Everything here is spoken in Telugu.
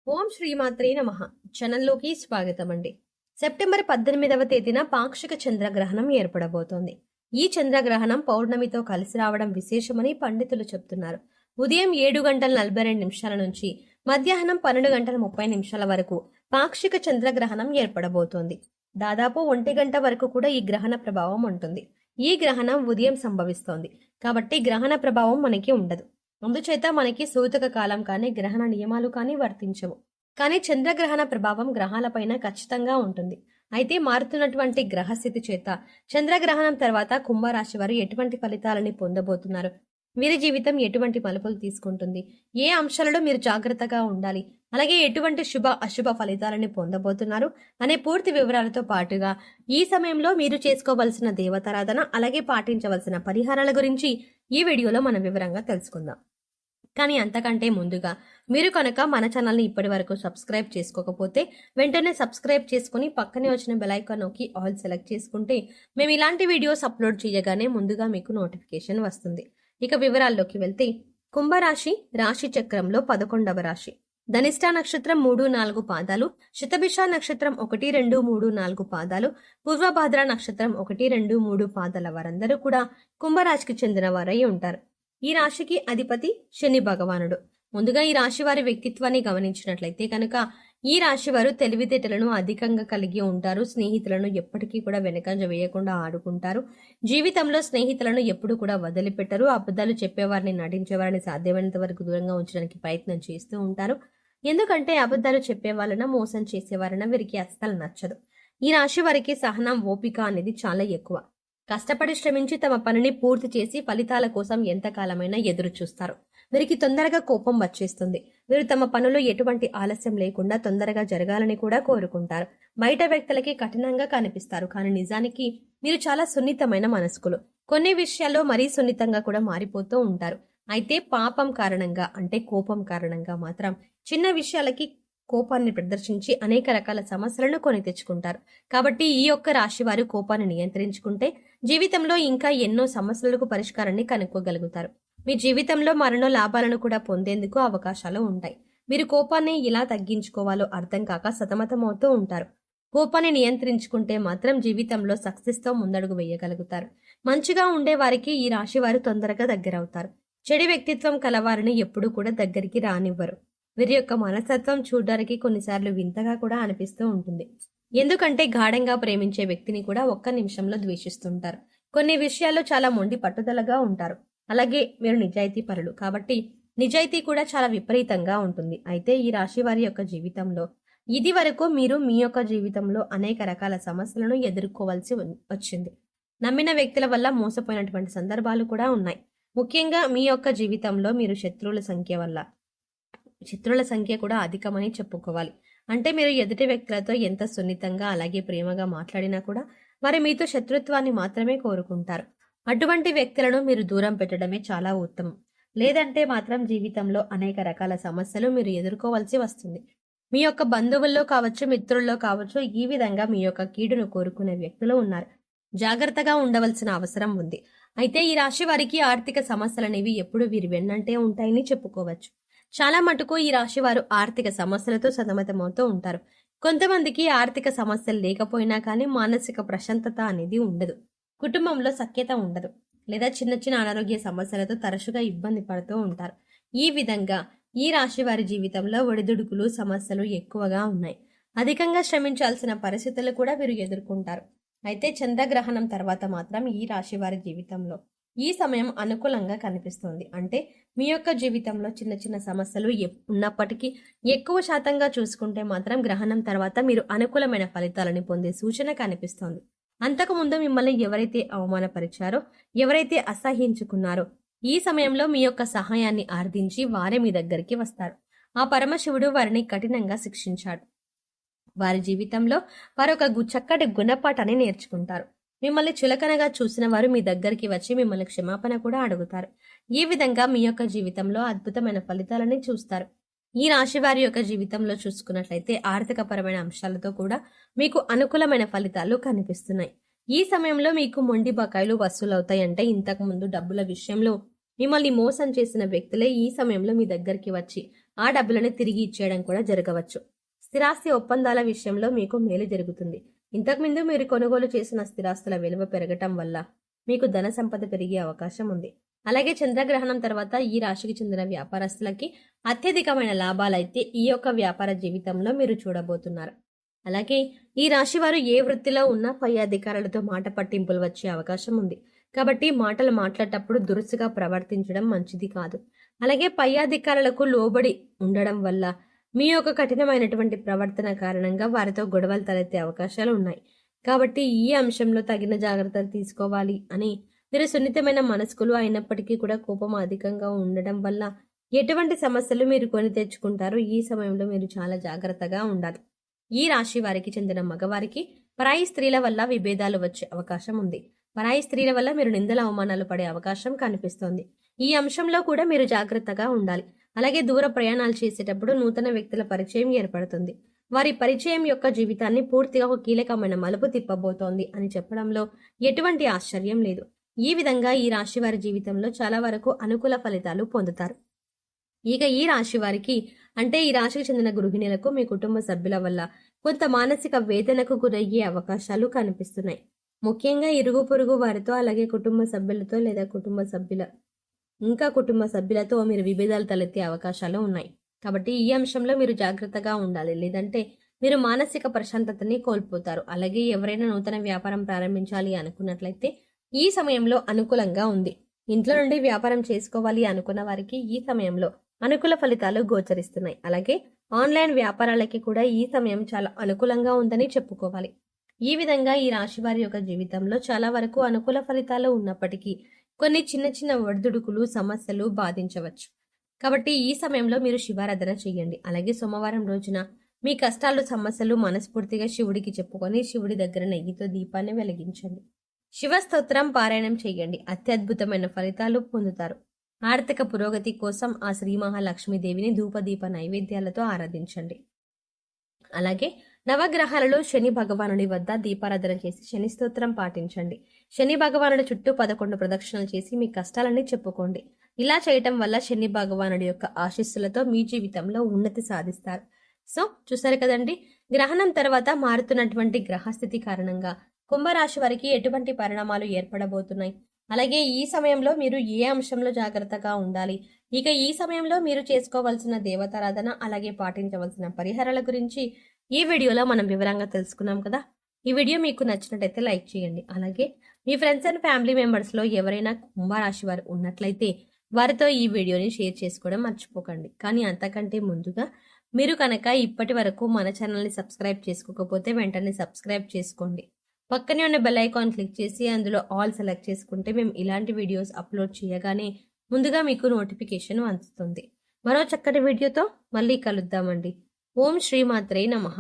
ఓం శ్రీమాత్రే నమః. ఛానల్లోకి స్వాగతం అండి. సెప్టెంబర్ 18వ తేదీన పాక్షిక చంద్రగ్రహణం ఏర్పడబోతోంది. ఈ చంద్రగ్రహణం పౌర్ణమితో కలిసి రావడం విశేషమని పండితులు చెప్తున్నారు. ఉదయం 7:42 నుంచి మధ్యాహ్నం 12:30 వరకు పాక్షిక చంద్రగ్రహణం ఏర్పడబోతోంది. దాదాపు 1 గంట వరకు కూడా ఈ గ్రహణ ప్రభావం ఉంటుంది. ఈ గ్రహణం ఉదయం సంభవిస్తోంది కాబట్టి గ్రహణ ప్రభావం మనకి ఉండదు. అందుచేత మనకి సూతక కాలం కానీ గ్రహణ నియమాలు కానీ వర్తించవు. కానీ చంద్రగ్రహణ ప్రభావం గ్రహాలపైన ఖచ్చితంగా ఉంటుంది. అయితే మారుతున్నటువంటి గ్రహస్థితి చేత చంద్రగ్రహణం తర్వాత కుంభరాశి వారు ఎటువంటి ఫలితాలని పొందబోతున్నారు, వీరి జీవితం ఎటువంటి మలుపులు తీసుకుంటుంది, ఏ అంశాలలో మీరు జాగ్రత్తగా ఉండాలి, అలాగే ఎటువంటి శుభ అశుభ ఫలితాలని పొందబోతున్నారు అనే పూర్తి వివరాలతో పాటుగా ఈ సమయంలో మీరు చేసుకోవలసిన దేవతారాధన అలాగే పాటించవలసిన పరిహారాల గురించి ఈ వీడియోలో మనం వివరంగా తెలుసుకుందాం. కానీ అంతకంటే ముందుగా మీరు కనుక మన ఛానల్ని ఇప్పటి వరకు సబ్స్క్రైబ్ చేసుకోకపోతే వెంటనే సబ్స్క్రైబ్ చేసుకుని పక్కనే వచ్చిన బెల్ ఐకాన్ నొక్కి ఆల్ సెలెక్ట్ చేసుకుంటే మేము ఇలాంటి వీడియోస్ అప్లోడ్ చేయగానే ముందుగా మీకు నోటిఫికేషన్ వస్తుంది. ఇక వివరాల్లోకి వెళ్తే కుంభరాశి రాశి చక్రంలో 11వ రాశి. ధనిష్ట నక్షత్రం 3-4 పాదాలు, శతభిష నక్షత్రం 1, 2, 3, 4 పాదాలు, పూర్వభాద్ర నక్షత్రం 1, 2, 3 పాదాల వారందరూ కూడా కుంభరాశికి చెందిన వారై ఉంటారు. ఈ రాశికి అధిపతి శని భగవానుడు. ముందుగా ఈ రాశి వారి వ్యక్తిత్వాన్ని గమనించినట్లయితే కనుక ఈ రాశి వారు తెలివితేటలను అధికంగా కలిగి ఉంటారు. స్నేహితులను ఎప్పటికీ కూడా వెనకంజ వేయకుండా ఆడుకుంటారు. జీవితంలో స్నేహితులను ఎప్పుడు కూడా వదిలిపెట్టరు. అబద్ధాలు చెప్పేవారిని, నటించేవారిని సాధ్యమైనంత వరకు దూరంగా ఉంచడానికి ప్రయత్నం చేస్తూ ఉంటారు. ఎందుకంటే అబద్ధాలు చెప్పే వాళ్ళన, మోసం చేసేవారన వీరికి అస్సలు నచ్చదు. ఈ రాశి వారికి సహనం, ఓపిక అనేది చాలా ఎక్కువ. కష్టపడి శ్రమించి తమ పనిని పూర్తి చేసి ఫలితాల కోసం ఎంతకాలమైనా ఎదురు చూస్తారు. వీరికి తొందరగా కోపం వచ్చేస్తుంది. వీరు తమ పనులు ఎటువంటి ఆలస్యం లేకుండా తొందరగా జరగాలని కూడా కోరుకుంటారు. బయట వ్యక్తులకి కఠినంగా కనిపిస్తారు, కానీ నిజానికి మీరు చాలా సున్నితమైన మనస్కులు. కొన్ని విషయాల్లో మరీ సున్నితంగా కూడా మారిపోతూ ఉంటారు. అయితే పాపం కారణంగా అంటే కోపం కారణంగా మాత్రం చిన్న విషయాలకి కోపాన్ని ప్రదర్శించి అనేక రకాల సమస్యలను కొని తెచ్చుకుంటారు. కాబట్టి ఈ యొక్క రాశి వారు కోపాన్ని నియంత్రించుకుంటే జీవితంలో ఇంకా ఎన్నో సమస్యలకు పరిష్కారాన్ని కనుక్కోగలుగుతారు. మీ జీవితంలో మరెన్నో లాభాలను కూడా పొందేందుకు అవకాశాలు ఉంటాయి. మీరు కోపాన్ని ఎలా తగ్గించుకోవాలో అర్థం కాక సతమతమవుతూ ఉంటారు. కోపాన్ని నియంత్రించుకుంటే మాత్రం జీవితంలో సక్సెస్తో ముందడుగు వేయగలుగుతారు. మంచిగా ఉండే వారికి ఈ రాశి వారు తొందరగా దగ్గరవుతారు. చెడు వ్యక్తిత్వం కలవారిని ఎప్పుడూ కూడా దగ్గరికి రానివ్వరు. వీరి యొక్క మనస్తత్వం చూడడానికి కొన్నిసార్లు వింతగా కూడా అనిపిస్తూ ఉంటుంది. ఎందుకంటే గాఢంగా ప్రేమించే వ్యక్తిని కూడా ఒక్క నిమిషంలో ద్వేషిస్తుంటారు. కొన్ని విషయాల్లో చాలా మొండి పట్టుదలగా ఉంటారు. అలాగే వీరు నిజాయితీ పరులు కాబట్టి నిజాయితీ కూడా చాలా విపరీతంగా ఉంటుంది. అయితే ఈ రాశి వారి యొక్క జీవితంలో ఇది వరకు మీరు మీ యొక్క జీవితంలో అనేక రకాల సమస్యలను ఎదుర్కోవాల్సి వచ్చింది. నమ్మిన వ్యక్తుల వల్ల మోసపోయినటువంటి సందర్భాలు కూడా ఉన్నాయి. ముఖ్యంగా మీ యొక్క జీవితంలో మీరు శత్రువుల సంఖ్య కూడా అధికమని చెప్పుకోవాలి. అంటే మీరు ఎదుటి వ్యక్తులతో ఎంత సున్నితంగా అలాగే ప్రేమగా మాట్లాడినా కూడా వారు మీతో శత్రుత్వాన్ని మాత్రమే కోరుకుంటారు. అటువంటి వ్యక్తులను మీరు దూరం పెట్టడమే చాలా ఉత్తమం. లేదంటే మాత్రం జీవితంలో అనేక రకాల సమస్యలు మీరు ఎదుర్కోవాల్సి వస్తుంది. మీ యొక్క బంధువుల్లో కావచ్చు, మిత్రుల్లో కావచ్చు, ఈ విధంగా మీ యొక్క కీడును కోరుకునే వ్యక్తులు ఉన్నారు. జాగ్రత్తగా ఉండవలసిన అవసరం ఉంది. అయితే ఈ రాశి వారికి ఆర్థిక సమస్యలనేవి ఎప్పుడు వీరి వెన్నంటే ఉంటాయని చెప్పుకోవచ్చు. చాలా మటుకు ఈ రాశి వారు ఆర్థిక సమస్యలతో సతమతమవుతూ ఉంటారు. కొంతమందికి ఆర్థిక సమస్యలు లేకపోయినా కానీ మానసిక ప్రశాంతత అనేది ఉండదు. కుటుంబంలో సఖ్యత ఉండదు, లేదా చిన్న చిన్న అనారోగ్య సమస్యలతో తరచుగా ఇబ్బంది పడుతూ ఉంటారు. ఈ విధంగా ఈ రాశి వారి జీవితంలో ఒడిదుడుకులు, సమస్యలు ఎక్కువగా ఉన్నాయి. అధికంగా శ్రమించాల్సిన పరిస్థితులు కూడా వీరు ఎదుర్కొంటారు. అయితే చంద్రగ్రహణం తర్వాత మాత్రం ఈ రాశి వారి జీవితంలో ఈ సమయం అనుకూలంగా కనిపిస్తుంది. అంటే మీ యొక్క జీవితంలో చిన్న చిన్న సమస్యలు ఉన్నప్పటికీ ఎక్కువ శాతంగా చూసుకుంటే మాత్రం గ్రహణం తర్వాత మీరు అనుకూలమైన ఫలితాలని పొందే సూచన కనిపిస్తోంది. అంతకుముందు మిమ్మల్ని ఎవరైతే అవమానపరిచారో, ఎవరైతే అసహ్యించుకున్నారో ఈ సమయంలో మీ యొక్క సహాయాన్ని ఆర్థించి వారే మీ దగ్గరికి వస్తారు. ఆ పరమశివుడు వారిని కఠినంగా శిక్షించాడు. వారి జీవితంలో వారొక చక్కటి గుణపాఠాన్ని నేర్చుకుంటారు. మిమ్మల్ని చులకనగా చూసిన వారు మీ దగ్గరికి వచ్చి మిమ్మల్ని క్షమాపణ కూడా అడుగుతారు. ఈ విధంగా మీ యొక్క జీవితంలో అద్భుతమైన ఫలితాలని చూస్తారు. ఈ రాశి వారి యొక్క జీవితంలో చూసుకున్నట్లయితే ఆర్థికపరమైన అంశాలతో కూడా మీకు అనుకూలమైన ఫలితాలు కనిపిస్తున్నాయి. ఈ సమయంలో మీకు మొండి బకాయిలు వసూలవుతాయంటే ఇంతకు ముందు డబ్బుల విషయంలో మిమ్మల్ని మోసం చేసిన వ్యక్తులే ఈ సమయంలో మీ దగ్గరికి వచ్చి ఆ డబ్బులని తిరిగి ఇచ్చేయడం కూడా జరగవచ్చు. స్థిరాస్తి ఒప్పందాల విషయంలో మీకు మేలు జరుగుతుంది. ఇంతకుముందు మీరు కొనుగోలు చేసిన స్థిరాస్తుల విలువ పెరగటం వల్ల మీకు ధన సంపద పెరిగే అవకాశం ఉంది. అలాగే చంద్రగ్రహణం తర్వాత ఈ రాశికి చెందిన వ్యాపారస్తులకి అత్యధికమైన లాభాలైతే ఈ యొక్క వ్యాపార జీవితంలో మీరు చూడబోతున్నారు. అలాగే ఈ రాశి వారు ఏ వృత్తిలో ఉన్నా పై అధికారులతో మాట పట్టింపులు వచ్చే అవకాశం ఉంది. కాబట్టి మాటలు మాట్లాడేటప్పుడు దురుసుగా ప్రవర్తించడం మంచిది కాదు. అలాగే పై అధికారులకు లోబడి ఉండడం వల్ల మీ యొక్క కఠినమైనటువంటి ప్రవర్తన కారణంగా వారితో గొడవలు తలెత్తే అవకాశాలు ఉన్నాయి. కాబట్టి ఈ అంశంలో తగిన జాగ్రత్తలు తీసుకోవాలి అని మీరు సున్నితమైన మనస్కులు అయినప్పటికీ కూడా కోపం అధికంగా ఉండడం వల్ల ఎటువంటి సమస్యలు మీరు కొని తెచ్చుకుంటారో ఈ సమయంలో మీరు చాలా జాగ్రత్తగా ఉండాలి. ఈ రాశి వారికి చెందిన మగవారికి పరాయి స్త్రీల వల్ల విభేదాలు వచ్చే అవకాశం ఉంది. పరాయి స్త్రీల వల్ల మీరు నిందల అవమానాలు పడే అవకాశం కనిపిస్తోంది. ఈ అంశంలో కూడా మీరు జాగ్రత్తగా ఉండాలి. అలాగే దూర ప్రయాణాలు చేసేటప్పుడు నూతన వ్యక్తుల పరిచయం ఏర్పడుతుంది. వారి పరిచయం యొక్క జీవితాన్ని పూర్తిగా ఒక కీలకమైన మలుపు తిప్పబోతోంది అని చెప్పడంలో ఎటువంటి ఆశ్చర్యం లేదు. ఈ విధంగా ఈ రాశి వారి జీవితంలో చాలా వరకు అనుకూల ఫలితాలు పొందుతారు. ఇక ఈ రాశి వారికి అంటే ఈ రాశికి చెందిన గృహిణులకు మీ కుటుంబ సభ్యుల వల్ల కొంత మానసిక వేదనకు గురయ్యే అవకాశాలు కనిపిస్తున్నాయి. ముఖ్యంగా ఇరుగు పొరుగు వారితో అలాగే కుటుంబ సభ్యులతో లేదా కుటుంబ సభ్యులతో మీరు విభేదాలు తలెత్తే అవకాశాలు ఉన్నాయి. కాబట్టి ఈ అంశంలో మీరు జాగ్రత్తగా ఉండాలి. లేదంటే మీరు మానసిక ప్రశాంతతని కోల్పోతారు. అలాగే ఎవరైనా నూతన వ్యాపారం ప్రారంభించాలి అనుకున్నట్లయితే ఈ సమయంలో అనుకూలంగా ఉంది. ఇంట్లో నుండి వ్యాపారం చేసుకోవాలి అనుకున్న వారికి ఈ సమయంలో అనుకూల ఫలితాలు గోచరిస్తున్నాయి. అలాగే ఆన్లైన్ వ్యాపారాలకి కూడా ఈ సమయం చాలా అనుకూలంగా ఉందని చెప్పుకోవాలి. ఈ విధంగా ఈ రాశి వారి యొక్క జీవితంలో చాలా వరకు అనుకూల ఫలితాలు ఉన్నప్పటికీ కొన్ని చిన్న చిన్న ఒడిదుడుకులు సమస్యలు బాధించవచ్చు. కాబట్టి ఈ సమయంలో మీరు శివారాధన చేయండి. అలాగే సోమవారం రోజున మీ కష్టాలు సమస్యలు మనస్ఫూర్తిగా శివుడికి చెప్పుకొని శివుడి దగ్గర నెయ్యితో దీపాన్ని వెలిగించండి. శివ స్తోత్రం పారాయణం చేయండి. అత్యద్భుతమైన ఫలితాలు పొందుతారు. ఆర్థిక పురోగతి కోసం ఆ శ్రీ మహాలక్ష్మీదేవిని ధూపదీప నైవేద్యాలతో ఆరాధించండి. అలాగే నవగ్రహాలలో శని భగవానుడి వద్ద దీపారాధన చేసి శని స్తోత్రం పాటించండి. శని భగవానుడి చుట్టూ 11 ప్రదక్షిణలు చేసి మీ కష్టాలన్నీ చెప్పుకోండి. ఇలా చేయటం వల్ల శని భగవానుడి యొక్క ఆశీస్సులతో మీ జీవితంలో ఉన్నతి సాధిస్తారు. సో చూసారు కదండి, గ్రహణం తర్వాత మారుతున్నటువంటి గ్రహస్థితి కారణంగా కుంభరాశి వారికి ఎటువంటి పరిణామాలు ఏర్పడబోతున్నాయి, అలాగే ఈ సమయంలో మీరు ఏ అంశంలో జాగ్రత్తగా ఉండాలి, ఇక ఈ సమయంలో మీరు చేసుకోవాల్సిన దేవతారాధన అలాగే పాటించవలసిన పరిహారాల గురించి ఈ వీడియోలో మనం వివరంగా తెలుసుకున్నాం కదా. ఈ వీడియో మీకు నచ్చినట్టయితే లైక్ చేయండి. అలాగే మీ ఫ్రెండ్స్ అండ్ ఫ్యామిలీ మెంబర్స్లో ఎవరైనా కుంభరాశి వారు ఉన్నట్లయితే వారితో ఈ వీడియోని షేర్ చేసుకోవడం మర్చిపోకండి. కానీ అంతకంటే ముందుగా మీరు కనుక ఇప్పటి వరకు మన ఛానల్ని సబ్స్క్రైబ్ చేసుకోకపోతే వెంటనే సబ్స్క్రైబ్ చేసుకోండి. పక్కనే ఉన్న బెల్ ఐకాన్ క్లిక్ చేసి అందులో ఆల్ సెలెక్ట్ చేసుకుంటే మేము ఇలాంటి వీడియోస్ అప్లోడ్ చేయగానే ముందుగా మీకు నోటిఫికేషన్ అందుతుంది. మరో చక్కటి వీడియోతో మళ్ళీ కలుద్దామండి. ఓం శ్రీమాత్రే నమః.